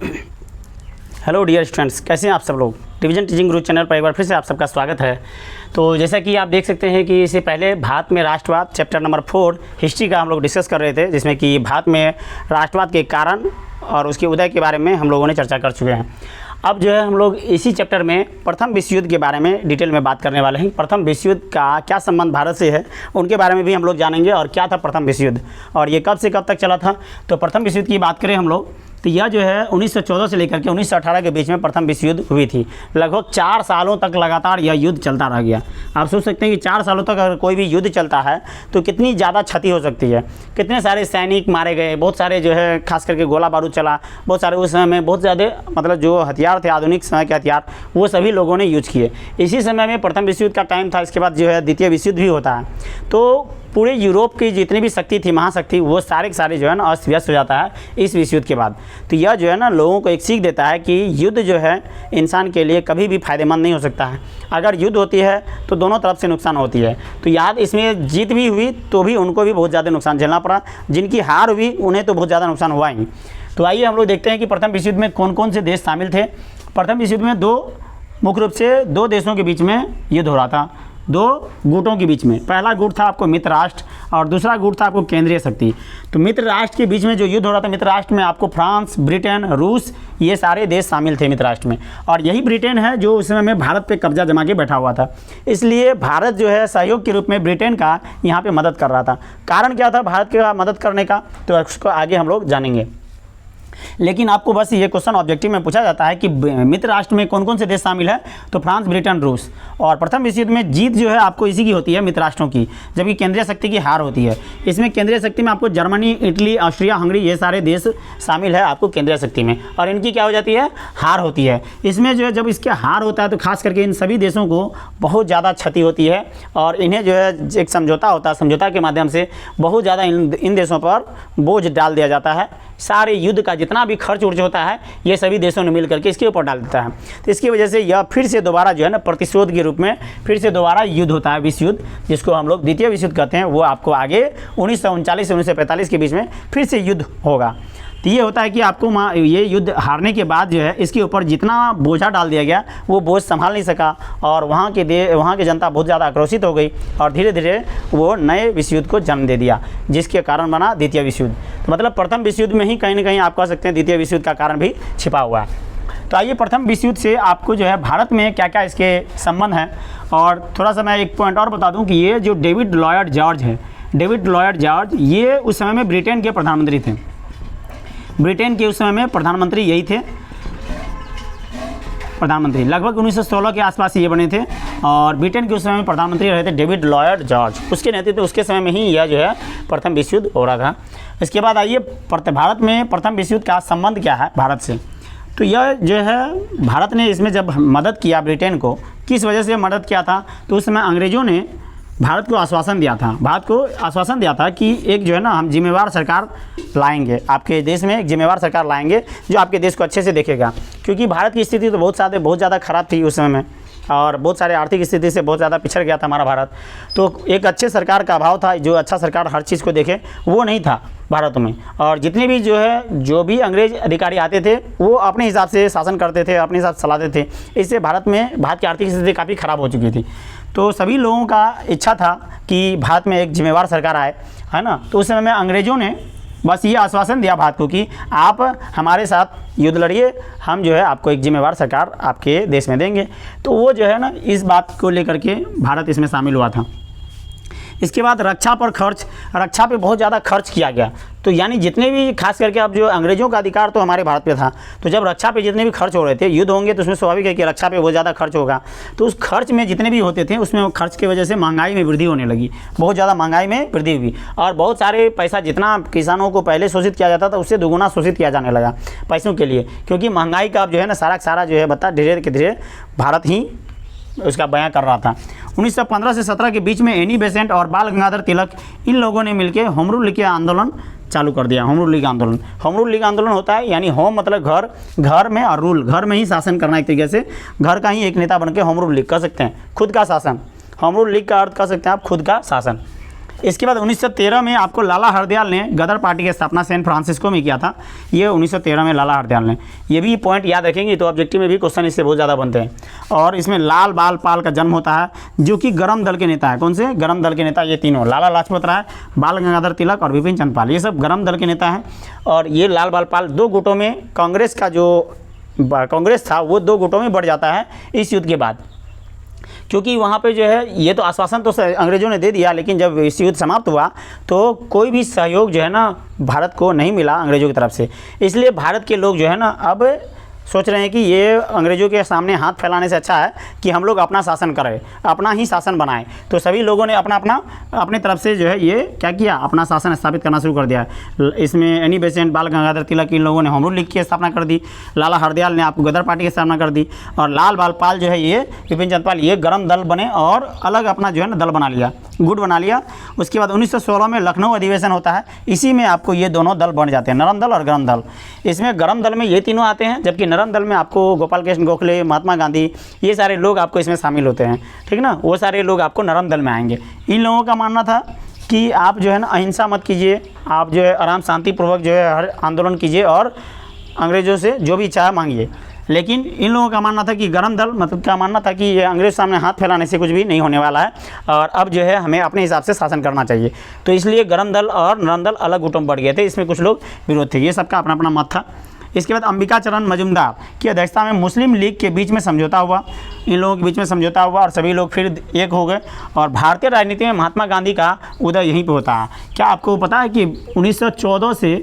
Hello dear students, कैसे हैं आप सब लोग। डिवीजन टीचिंग गुरु चैनल पर एक बार फिर से आप सबका स्वागत है। तो जैसा कि आप देख सकते हैं कि इससे पहले भारत में राष्ट्रवाद चैप्टर नंबर 4 हिस्ट्री का हम लोग डिस्कस कर रहे थे, जिसमें कि भारत में राष्ट्रवाद के कारण और उसके उदय के बारे में हम लोगों ने चर्चा कर चुके हैं। अब जो है हम लोग इसी चैप्टर में प्रथम विश्व युद्ध के बारे में डिटेल में बात करने वाले हैं। प्रथम विश्व युद्ध का क्या संबंध भारत से है उनके बारे में भी हम लोग जानेंगे, और क्या था प्रथम विश्व युद्ध और ये कब से कब तक चला था। तो प्रथम विश्व युद्ध की बात करें हम लोग तो यह जो है 1914 से लेकर के 1918 के बीच में प्रथम विश्व युद्ध हुई थी। लगभग 4 सालों तक लगातार यह युद्ध चलता रह गया। आप सोच सकते हैं कि 4 सालों तक अगर कोई भी युद्ध चलता है तो कितनी ज़्यादा क्षति हो सकती है, कितने सारे सैनिक मारे गए, बहुत सारे जो है खास करके गोला बारूद चला, बहुत सारे उस समय में बहुत ज़्यादा मतलब जो हथियार थे आधुनिक समय के हथियार वो सभी लोगों ने यूज किए। इसी समय में प्रथम विश्व युद्ध का टाइम था। इसके बाद जो है द्वितीय विश्व युद्ध भी होता है। तो पूरे यूरोप की जितनी भी शक्ति थी, महाशक्ति, वो सारे के सारे जो है ना अस्त व्यस्त हो जाता है इस विश्व युद्ध के बाद। तो यह जो है ना लोगों को एक सीख देता है कि युद्ध जो है इंसान के लिए कभी भी फायदेमंद नहीं हो सकता है। अगर युद्ध होती है तो दोनों तरफ से नुकसान होती है। तो याद इसमें जीत भी हुई तो भी उनको भी बहुत ज़्यादा नुकसान झेलना पड़ा, जिनकी हार हुई उन्हें तो बहुत ज़्यादा नुकसान हुआ ही। तो आइए हम लोग देखते हैं कि प्रथम विश्व युद्ध में कौन कौन से देश शामिल थे। प्रथम विश्व युद्ध में मुख्य रूप से दो देशों के बीच में युद्ध हो रहा था, 2 गुटों के बीच में। पहला गुट था आपको मित्र राष्ट्र और दूसरा गुट था आपको केंद्रीय शक्ति। तो मित्र राष्ट्र के बीच में जो युद्ध हो रहा था, मित्र राष्ट्र में आपको फ्रांस, ब्रिटेन, रूस, ये सारे देश शामिल थे मित्र राष्ट्र में। और यही ब्रिटेन है जो उस समय में भारत पे कब्जा जमा के बैठा हुआ था। इसलिए भारत जो है सहयोग के रूप में ब्रिटेन का यहाँ पे मदद कर रहा था। कारण क्या था भारत का मदद करने का, तो उसको आगे हम लोग जानेंगे। लेकिन आपको बस ये क्वेश्चन ऑब्जेक्टिव में पूछा जाता है कि मित्र राष्ट्र में कौन कौन से देश शामिल है, तो फ्रांस, ब्रिटेन, रूस। और प्रथम विश्व युद्ध में जीत जो है आपको इसी की होती है, मित्र राष्ट्रों की, जबकि केंद्रीय शक्ति की हार होती है। इसमें केंद्रीय शक्ति में आपको जर्मनी, इटली, ऑस्ट्रिया, हंगरी, ये सारे देश शामिल है आपको केंद्रीय शक्ति में, और इनकी क्या हो जाती है, हार होती है। इसमें जो है जब इसके हार होता है तो खास करके इन सभी देशों को बहुत ज़्यादा क्षति होती है, और इन्हें जो है एक समझौता होता है, समझौता के माध्यम से बहुत ज़्यादा इन देशों पर बोझ डाल दिया जाता है। सारे युद्ध का जितना भी खर्च उर्च होता है ये सभी देशों ने मिल करके इसके ऊपर डाल देता है। तो इसकी वजह से यह फिर से दोबारा जो है ना प्रतिशोध के रूप में फिर से दोबारा युद्ध होता है, विश्व युद्ध, जिसको हम लोग द्वितीय विश्व युद्ध कहते हैं। वो आपको आगे 1939 से 1945 के बीच में फिर से युद्ध होगा। तो ये होता है कि आपको ये युद्ध हारने के बाद जो है इसके ऊपर जितना बोझा डाल दिया गया वो बोझ संभाल नहीं सका, और वहाँ की जनता बहुत ज़्यादा आक्रोशित हो गई, और धीरे धीरे वो नए विश्व युद्ध को जन्म दे दिया, जिसके कारण बना द्वितीय विश्व युद्ध। तो मतलब प्रथम विश्व युद्ध में ही कहीं ना कहीं आप कह सकते हैं द्वितीय विश्व युद्ध का कारण भी छिपा हुआ है। तो आइए प्रथम विश्व युद्ध से आपको जो है भारत में क्या क्या इसके संबंध हैं, और थोड़ा सा मैं एक पॉइंट और बता दूँ कि ये जो डेविड लॉयड जॉर्ज है, डेविड लॉयड जॉर्ज, ये उस समय में ब्रिटेन के प्रधानमंत्री थे। ब्रिटेन के उस समय में प्रधानमंत्री यही थे, प्रधानमंत्री लगभग 1916 के आसपास ये बने थे, और ब्रिटेन के उस समय में प्रधानमंत्री रहे थे डेविड लॉयड जॉर्ज। उसके नेतृत्व उसके समय में ही यह जो है प्रथम विश्व युद्ध हो रहा था। इसके बाद आइए भारत में प्रथम विश्व युद्ध का संबंध क्या है भारत से। तो यह जो है भारत ने इसमें जब मदद किया ब्रिटेन को, किस वजह से मदद किया था, तो उस समय अंग्रेज़ों ने भारत को आश्वासन दिया था कि एक जो है ना हम जिम्मेवार सरकार लाएंगे, आपके देश में एक जिम्मेवार सरकार लाएंगे जो आपके देश को अच्छे से देखेगा। क्योंकि भारत की स्थिति तो बहुत ज़्यादा ख़राब थी उस समय में, और बहुत सारे आर्थिक स्थिति से बहुत ज़्यादा पिछड़ गया था हमारा भारत। तो एक अच्छे सरकार का अभाव था, जो अच्छा सरकार हर चीज़ को देखे वो नहीं था भारत में। और जितने भी जो भी अंग्रेज अधिकारी आते थे वो अपने हिसाब से शासन करते थे, अपने हिसाब से चलाते थे। इससे भारत की आर्थिक स्थिति काफ़ी ख़राब हो चुकी थी। तो सभी लोगों का इच्छा था कि भारत में एक जिम्मेवार सरकार आए, है ना। तो उस समय में अंग्रेज़ों ने बस ये आश्वासन दिया भारत को कि आप हमारे साथ युद्ध लड़िए, हम जो है आपको एक जिम्मेवार सरकार आपके देश में देंगे। तो वो जो है ना इस बात को लेकर के भारत इसमें शामिल हुआ था। इसके बाद रक्षा पे बहुत ज़्यादा खर्च किया गया। तो यानी जितने भी खास करके अब जो अंग्रेज़ों का अधिकार तो हमारे भारत पे था, तो जब रक्षा पे जितने भी खर्च हो रहे थे, युद्ध होंगे तो उसमें स्वाभाविक है कि रक्षा पे बहुत ज़्यादा खर्च होगा। तो उस खर्च में जितने भी होते थे उसमें खर्च की वजह से महंगाई में वृद्धि होने लगी, बहुत ज़्यादा महंगाई में वृद्धि हुई, और बहुत सारे पैसा जितना किसानों को पहले शोषित किया जाता था उससे दोगुना शोषित किया जाने लगा पैसों के लिए। क्योंकि महंगाई का अब जो है ना सारा जो है बता धीरे भारत ही उसका बयां कर रहा था। 1915 से 17 के बीच में एनी बेसेंट और बाल गंगाधर तिलक, इन लोगों ने मिलकर होम रूल लीग आंदोलन चालू कर दिया। होम रूल लीग आंदोलन, होम रूल लीग आंदोलन होता है यानी होम मतलब घर में, और रूल घर में ही शासन करना, एक तरीके से घर का ही एक नेता बन के होम रूल लीग कह सकते हैं, खुद का शासन। होम रूल लीग का अर्थ कह सकते हैं आप खुद का शासन। इसके बाद 1913 में आपको लाला हरदयाल ने गदर पार्टी की स्थापना सैन फ्रांसिस्को में किया था। ये 1913 में लाला हरदयाल ने, ये भी पॉइंट याद रखेंगे तो ऑब्जेक्टिव में भी क्वेश्चन इससे बहुत ज़्यादा बनते हैं। और इसमें लाल बाल पाल का जन्म होता है, जो कि गरम दल के नेता है। कौन से गरम दल के नेता? ये तीनों, लाला लाजपत राय, बाल गंगाधर तिलक और विपिन चंद्र पाल, ये सब गरम दल के नेता हैं। और ये लाल बाल पाल 2 गुटों में, कांग्रेस का जो कांग्रेस था वो 2 गुटों में बढ़ जाता है इस युद्ध के बाद, क्योंकि वहाँ पे जो है ये तो आश्वासन तो अंग्रेज़ों ने दे दिया, लेकिन जब इस युद्ध समाप्त हुआ तो कोई भी सहयोग जो है ना भारत को नहीं मिला अंग्रेज़ों की तरफ से। इसलिए भारत के लोग जो है ना अब सोच रहे हैं कि ये अंग्रेज़ों के सामने हाथ फैलाने से अच्छा है कि हम लोग अपना शासन करें, अपना ही शासन बनाएं। तो सभी लोगों ने अपने तरफ से जो है ये क्या किया, अपना शासन स्थापित करना शुरू कर दिया। इसमें एनी बेसेंट, बाल गंगाधर तिलक, इन लोगों ने होम रूल लीग की स्थापना कर दी। लाला हरदयाल ने आपको गदर पार्टी की स्थापना कर दी। और लाल बाल पाल जो है ये विपिन चंद्र पाल, ये गरम दल बने और अलग अपना जो है ना दल बना लिया, गुट बना लिया। उसके बाद 1916 में लखनऊ अधिवेशन होता है, इसी में आपको ये दोनों दल बन जाते हैं, नरम दल और गरम दल। इसमें गरम दल में ये तीनों आते हैं, जबकि नरम दल में आपको गोपाल कृष्ण गोखले, महात्मा गांधी, ये सारे लोग आपको इसमें शामिल होते हैं, ठीक ना। वो सारे लोग आपको नरम दल में आएंगे। इन लोगों का मानना था कि आप जो है ना अहिंसा मत कीजिए, आप जो है आराम शांतिपूर्वक जो है हर आंदोलन कीजिए और अंग्रेज़ों से जो भी चाहे मांगिए। लेकिन इन लोगों का मानना था कि गरम दल मतलब क्या मानना था कि ये अंग्रेज़ सामने हाथ फैलाने से कुछ भी नहीं होने वाला है और अब जो है हमें अपने हिसाब से शासन करना चाहिए। तो इसलिए गरम दल और नरम दल अलग गुटों में बढ़ गए थे, इसमें कुछ लोग विरोध थे, ये सबका अपना अपना मत था। इसके बाद अंबिका चरण मजूमदार की अध्यक्षता में मुस्लिम लीग के बीच में समझौता हुआ, इन लोगों के बीच में समझौता हुआ और सभी लोग फिर एक हो गए। और भारतीय राजनीति में महात्मा गांधी का उदय यहीं पे होता है। क्या आपको पता है कि 1914 से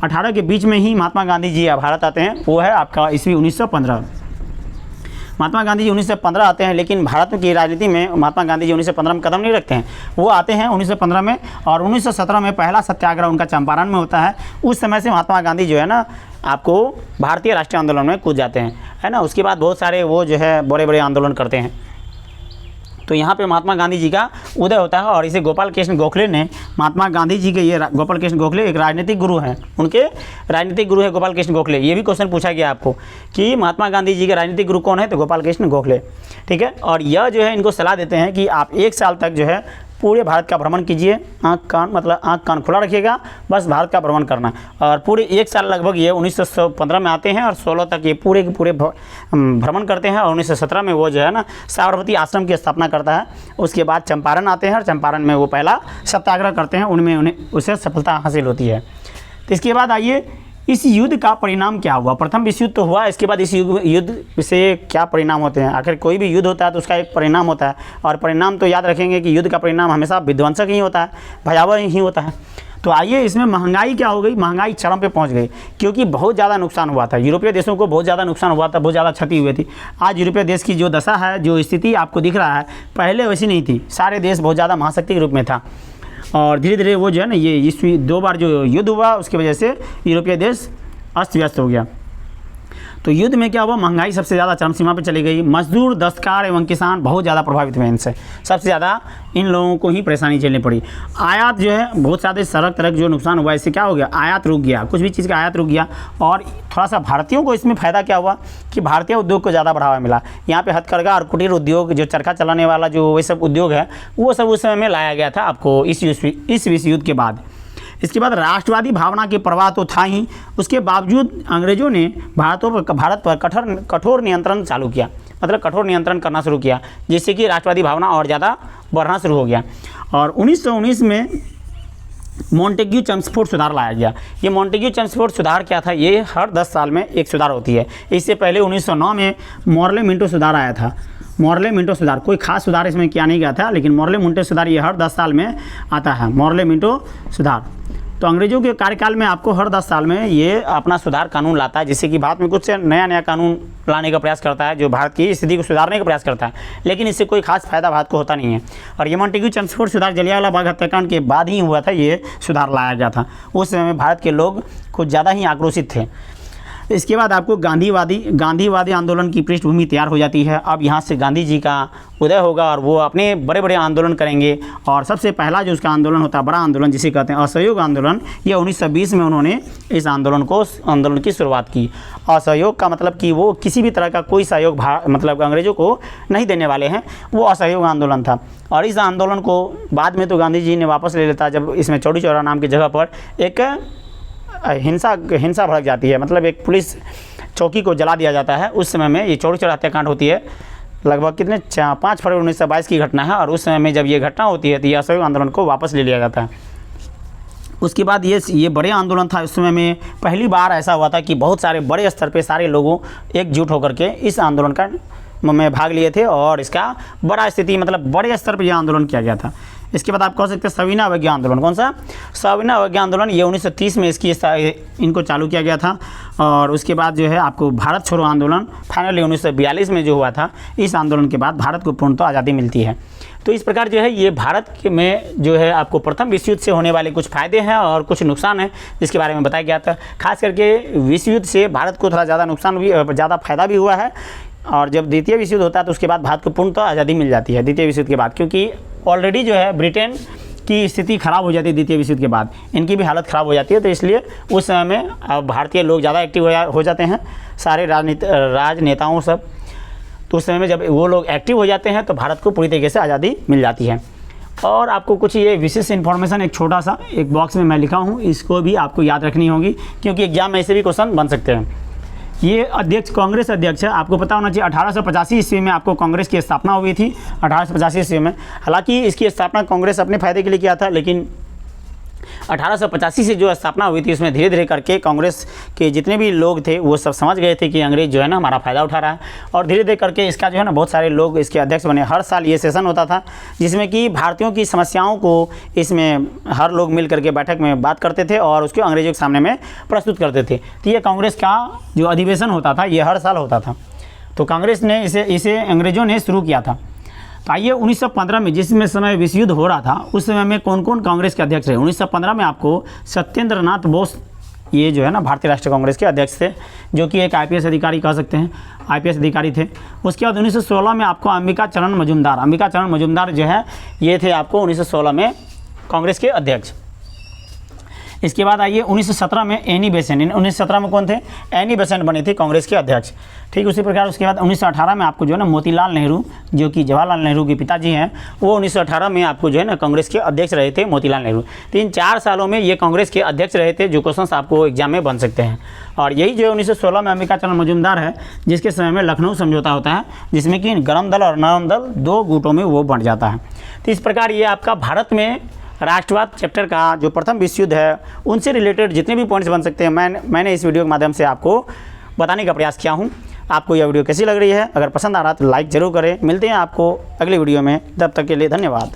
18 के बीच में ही महात्मा गांधी जी भारत आते हैं? वो है आपका ईस्वी 1915। महात्मा गांधी जी 1915 आते हैं, लेकिन भारत की राजनीति में महात्मा गांधी जी 1915 में कदम नहीं रखते हैं। वो आते हैं 1915 में और 1917 में पहला सत्याग्रह उनका चंपारण में होता है। उस समय से महात्मा गांधी जो है ना आपको भारतीय राष्ट्रीय आंदोलन में कूद जाते हैं, है ना। उसके बाद बहुत सारे वो जो है बड़े बड़े आंदोलन करते हैं। तो यहाँ पे महात्मा गांधी जी का उदय होता है। और इसे गोपाल कृष्ण गोखले ने, महात्मा गांधी जी के ये गोपाल कृष्ण गोखले एक राजनीतिक गुरु हैं, उनके राजनीतिक गुरु है गोपाल कृष्ण गोखले। ये भी क्वेश्चन पूछा गया आपको कि महात्मा गांधी जी के राजनीतिक गुरु कौन है, तो गोपाल कृष्ण गोखले, ठीक है। और यह जो है इनको सलाह देते हैं कि आप 1 साल तक जो है पूरे भारत का भ्रमण कीजिए, आँख कान खुला रखिएगा, बस भारत का भ्रमण करना। और पूरे 1 साल लगभग ये 1915 में आते हैं और 16 तक ये पूरे के पूरे भ्रमण करते हैं। और 1917 में वो जो है ना साबरमती आश्रम की स्थापना करता है। उसके बाद चंपारण आते हैं और चंपारण में वो पहला सत्याग्रह करते हैं, उनमें उन्हें उसे सफलता हासिल होती है। तो इसके बाद आइए इस युद्ध का परिणाम क्या हुआ। प्रथम विश्व युद्ध तो हुआ, इसके बाद इस युद्ध से क्या परिणाम होते हैं। आखिर कोई भी युद्ध होता है तो उसका एक परिणाम होता है, और परिणाम तो याद रखेंगे कि युद्ध का परिणाम हमेशा विध्वंसक ही होता है, भयावह ही होता है। तो आइए इसमें महंगाई क्या हो गई, महंगाई चरम पे पहुंच गई, क्योंकि बहुत ज़्यादा नुकसान हुआ था। यूरोपीय देशों को बहुत ज़्यादा नुकसान हुआ था, बहुत ज़्यादा क्षति हुई थी। आज यूरोपीय देश की जो दशा है, जो स्थिति आपको दिख रहा है, पहले वैसी नहीं थी। सारे देश बहुत ज़्यादा महाशक्ति के रूप में था और धीरे धीरे वो जो है ना ये इस 2 बार जो युद्ध हुआ उसकी वजह से यूरोपीय देश अस्त व्यस्त हो गया। तो युद्ध में क्या हुआ, महंगाई सबसे ज़्यादा चरम सीमा पर चली गई। मजदूर, दस्तकार एवं किसान बहुत ज़्यादा प्रभावित हुए इनसे, सबसे ज़्यादा इन लोगों को ही परेशानी झेलनी पड़ी। आयात जो है बहुत सारे सड़क तरक जो नुकसान हुआ, इससे क्या हो गया, आयात रुक गया, कुछ भी चीज़ का आयात रुक गया। और थोड़ा सा भारतीयों को इसमें फ़ायदा क्या हुआ कि भारतीय उद्योग को ज़्यादा बढ़ावा मिला। यहाँ पे हथकरघा और कुटीर उद्योग, जो चरखा चलाने वाला जो वे सब उद्योग है, वो सब उस समय में लाया गया था आपको इस विश्व युद्ध के बाद। इसके बाद राष्ट्रवादी भावना के प्रवाह तो था ही, उसके बावजूद अंग्रेज़ों ने भारत पर कठोर नियंत्रण चालू किया, मतलब कठोर नियंत्रण करना शुरू किया, जिससे कि राष्ट्रवादी भावना और ज़्यादा बढ़ना शुरू हो गया। और 1919 में मॉन्टेग्यू चम्सफोर्ड सुधार लाया गया। ये मॉन्टेग्यू चम्सफोर्ड सुधार क्या था, ये हर 10 साल में एक सुधार होती है। इससे पहले 1909 में मॉर्ले मिंटो सुधार आया था। मॉर्ले मिंटो सुधार कोई खास सुधार इसमें किया नहीं गया था, लेकिन मॉर्ले मिंटो सुधार ये हर 10 साल में आता है, मॉर्ले मिंटो सुधार। तो अंग्रेज़ों के कार्यकाल में आपको हर 10 साल में ये अपना सुधार कानून लाता है, जिससे कि भारत में कुछ नया कानून लाने का प्रयास करता है, जो भारत की स्थिति को सुधारने का प्रयास करता है, लेकिन इससे कोई खास फायदा भारत को होता नहीं है। और ये मॉन्टेग्यू चम्सफोर्ड सुधार जलियांवाला बाग हत्याकांड के बाद ही हुआ था, ये सुधार लाया गया था। उस समय में भारत के लोग कुछ ज़्यादा ही आक्रोशित थे। इसके बाद आपको गांधीवादी आंदोलन की पृष्ठभूमि तैयार हो जाती है। अब यहाँ से गांधी जी का उदय होगा और वो अपने बड़े बड़े आंदोलन करेंगे। और सबसे पहला जो उसका आंदोलन होता है, बड़ा आंदोलन जिसे कहते हैं असहयोग आंदोलन, ये 1920 में उन्होंने इस आंदोलन की शुरुआत की। असहयोग का मतलब कि वो किसी भी तरह का कोई सहयोग मतलब अंग्रेज़ों को नहीं देने वाले हैं, वो असहयोग आंदोलन था। और इस आंदोलन को बाद में तो गांधी जी ने वापस ले लेता, जब इसमें चौड़ी चौरा नाम की जगह पर एक हिंसा भड़क जाती है, मतलब एक पुलिस चौकी को जला दिया जाता है। उस समय में ये चौड़ी चौरा हत्याकांड होती है, लगभग कितने 5 फरवरी 1922 की घटना है। और उस समय में जब ये घटना होती है तो ये असहयोग आंदोलन को वापस ले लिया जाता है। उसके बाद ये बड़े आंदोलन था। उस समय में पहली बार ऐसा हुआ था कि बहुत सारे बड़े स्तर पे सारे लोगों एकजुट होकर के इस आंदोलन का में भाग लिए थे और इसका बड़ा स्थिति मतलब बड़े स्तर पर यह आंदोलन किया गया था। इसके बाद आप कह सकते हैं सविनय अवज्ञा आंदोलन। कौन सा? सविनय अवज्ञा आंदोलन। ये 1930 में इनको चालू किया गया था। और उसके बाद जो है आपको भारत छोड़ो आंदोलन फाइनली 1942 में जो हुआ था, इस आंदोलन के बाद भारत को पूर्णतः आज़ादी मिलती है। तो इस प्रकार जो है ये भारत में जो है आपको प्रथम विश्व युद्ध से होने वाले कुछ फ़ायदे हैं और कुछ नुकसान हैं, जिसके बारे में बताया गया था। खास करके विश्व युद्ध से भारत को थोड़ा ज़्यादा नुकसान भी, ज़्यादा फायदा भी हुआ है। और जब द्वितीय विश्व युद्ध होता है तो उसके बाद भारत को पूर्णतः आज़ादी मिल जाती है द्वितीय विश्व युद्ध के बाद, क्योंकि ऑलरेडी जो है ब्रिटेन की स्थिति ख़राब हो जाती है द्वितीय विश्व युद्ध के बाद, इनकी भी हालत ख़राब हो जाती है। तो इसलिए उस समय में अब भारतीय लोग ज़्यादा एक्टिव हो जाते हैं, सारे राजनेताओं सब। तो उस समय में जब वो लोग एक्टिव हो जाते हैं तो भारत को पूरी तरीके से आज़ादी मिल जाती है। और आपको कुछ ये विशेष इन्फॉर्मेशन एक छोटा सा एक बॉक्स में मैं लिखा हूँ, इसको भी आपको याद रखनी होगी, क्योंकि एग्जाम में ऐसे भी क्वेश्चन बन सकते हैं। ये अध्यक्ष कांग्रेस अध्यक्ष है, आपको पता होना चाहिए 1885 ईस्वी में आपको कांग्रेस की स्थापना हुई थी। 1885 ईस्वी में, हालांकि इसकी स्थापना कांग्रेस अपने फायदे के लिए किया था, लेकिन 1885 से जो स्थापना हुई थी उसमें धीरे धीरे करके कांग्रेस के जितने भी लोग थे वो सब समझ गए थे कि अंग्रेज़ जो है ना हमारा फ़ायदा उठा रहा है। और धीरे धीरे करके इसका जो है ना बहुत सारे लोग इसके अध्यक्ष बने। हर साल ये सेशन होता था जिसमें कि भारतीयों की समस्याओं को इसमें हर लोग मिल करके बैठक में बात करते थे और उसको अंग्रेज़ों के सामने में प्रस्तुत करते थे। तो ये कांग्रेस का जो अधिवेशन होता था ये हर साल होता था। तो कांग्रेस ने इसे अंग्रेज़ों ने शुरू किया था। तो आइए 1915 में जिसमें समय विश्व युद्ध हो रहा था उस समय में कौन कौन कांग्रेस के अध्यक्ष रहे। 1915 में आपको सत्येंद्र नाथ बोस, ये जो है ना भारतीय राष्ट्रीय कांग्रेस के अध्यक्ष थे, जो कि एक IPS अधिकारी कह सकते हैं, IPS अधिकारी थे। उसके बाद 1916 में आपको अंबिका चरण मजुमदार जो है ये थे आपको 1916 में कांग्रेस के अध्यक्ष। इसके बाद आइए 1917 में एनी बेसेंट। 1917 में कौन थे? एनी बेसेंट बने थे कांग्रेस के अध्यक्ष। ठीक उसी प्रकार उसके बाद 1918 में आपको जो है ना मोतीलाल नेहरू, जो कि जवाहरलाल नेहरू के पिताजी हैं, वो 1918 में आपको जो है ना कांग्रेस के अध्यक्ष रहे थे मोतीलाल नेहरू। 3-4 सालों में ये कांग्रेस के अध्यक्ष रहे थे, जो क्वेश्चन आपको एग्जाम में बन सकते हैं। और यही जो 1916 में अंबिका चरण मजुमदार है, जिसके समय में लखनऊ समझौता होता है, जिसमें कि गर्म दल और नरम दल 2 गुटों में वो बंट जाता है। तो इस प्रकार ये आपका भारत में राष्ट्रवाद चैप्टर का जो प्रथम विश्व युद्ध है उनसे रिलेटेड जितने भी पॉइंट्स बन सकते हैं मैंने इस वीडियो के माध्यम से आपको बताने का प्रयास किया हूं। आपको यह वीडियो कैसी लग रही है? अगर पसंद आ रहा तो लाइक ज़रूर करें। मिलते हैं आपको अगले वीडियो में, तब तक के लिए धन्यवाद।